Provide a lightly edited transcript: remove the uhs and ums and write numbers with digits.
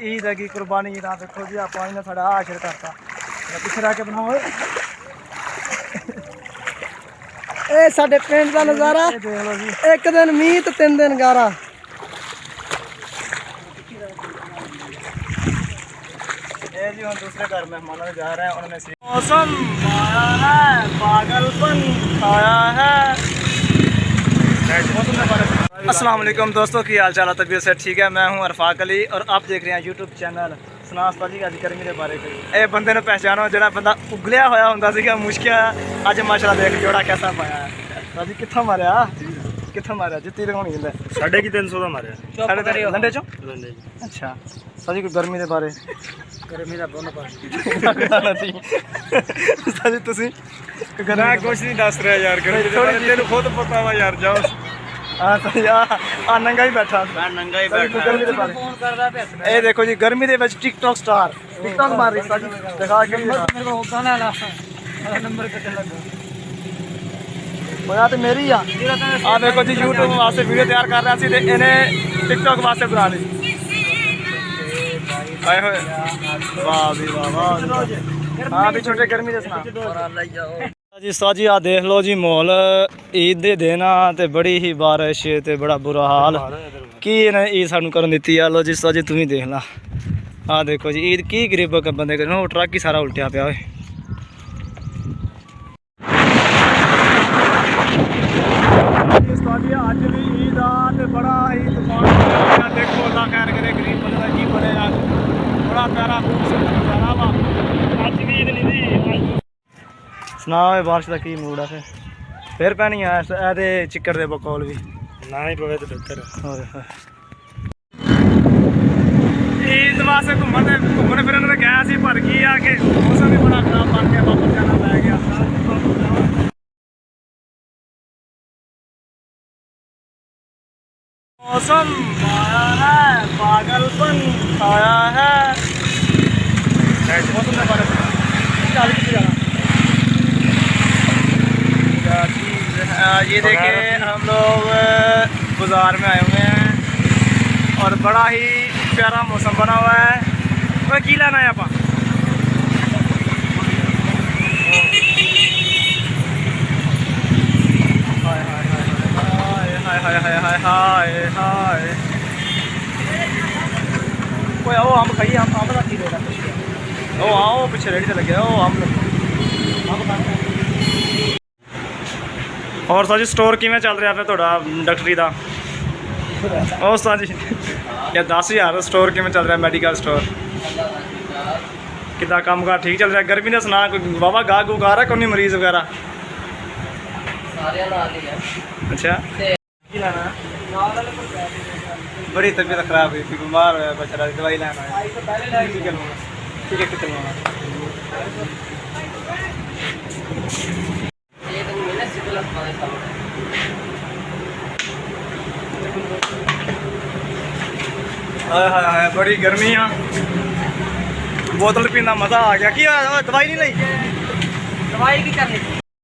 ईद है की कुर्बानी ईद देखो जी आप ने साढ़ा आखिर करता पिछे रह के बनाओ ए साडे पिंड दा नज़ारा देख लो जी एक दिन मीह ते 3 दिन गारा। ये जी हम दूसरे घर मेहमानों में जा रहे हैं उन्होंने मौसम आया है पागलपन आया है। अस्सलाम वालेकुम दोस्तों की हाल चाल तबीयत से ठीक है। मैं हूं अरफाक अली और आप देख रहे हैं यूट्यूब चैनल सुनास जी अज गर्मी के बारे में। ये बंदे ने पहचानो जो बंदा उगलिया होया होंदा सीगा मुश्किल अज माशाल्लाह देख जोड़ा कैसा पाया है। जी कित्थों मारिया कित्थों मारिया जित्ती लगानी है 350 का मारिया लंडे चो। अच्छा साजी कोई गर्मी के बारे गर्मी का बोन पा साजी तुसी मैं कुछ नहीं दस रहा यार तेन खुद पता वा यार जाओ। हाँ सही आ नंगा ही बैठा मैं नंगा ही बैठा फोन कर रहा है। ए देखो जी गर्मी दे विच टिकटॉक स्टार टिकटॉक मार रही साजी दिखा के मेरे को गाना ला नंबर कटे लगा तो मेरी आ देखो जी यूट्यूब वास्ते वीडियो तैयार कर रहा सी ते इन्हें टिकटॉक वास्ते बना ली। आए होए वाह भी वाह वाह। हाँ भी छोटे गर्मी दे सुना जी साजी आ देख लो जी माहौल ईद दे दिन ते बड़ी ही बारिश ते बड़ा बुरा हाल की इन्हें ईद सानू करन दित्ती आ। लो जी साजी तू ही देख ला आ देखो जी ईद की गरीब बंदे करन वो ट्रक ही सारा उल्टिया पिया होए। अज भी ईद आ ते बड़ा ही तूफान देखो अल्लाह खैर करे गरीब बंदे का जी बनेगा बड़ा प्यारा खूबसूरत नज़ारा वा। अज भी ईद नहीं दी सुना बारिश का की मूड है फिर पैनी है चिक्कड़ दे बकौल भी ना ही पवे तो बेहतर ईद वास्ते घूमने फिरन तो गया सी पर की आ के मौसम भी बड़ा खराब बन गया वापस जाना पै गया। मौसम आया है पागलपन आया है। मौसम के बारे में चल कितने जाना ये देखे हम लोग बाज़ार में आए हुए हैं और बड़ा ही प्यारा मौसम बना हुआ है। वह की लेना है आप हाय हाय हाय हाय हाय कोई आओ हम खाइए हम का की देगा ओ आओ पीछे रेडी से लगे ओ हम और साजी स्टोर किवें चल रहा है थोड़ा डॉक्टरी का ओ साजी या 10,000 स्टोर किवें चल रहा है मेडिकल स्टोर कितना काम का ठीक चल रहा है। गर्मी ने सुना कोई वावा गा गू गा रहा कोई मरीज वगैरह अच्छा बड़ी तबीयत खराब हुई थी बीमार होया बेचारा दवाई लेना है ठीक है कितने बड़ी गर्मी आ बोतल पीना मजा आ गया। की दवाई नहीं ली दवाई की करनी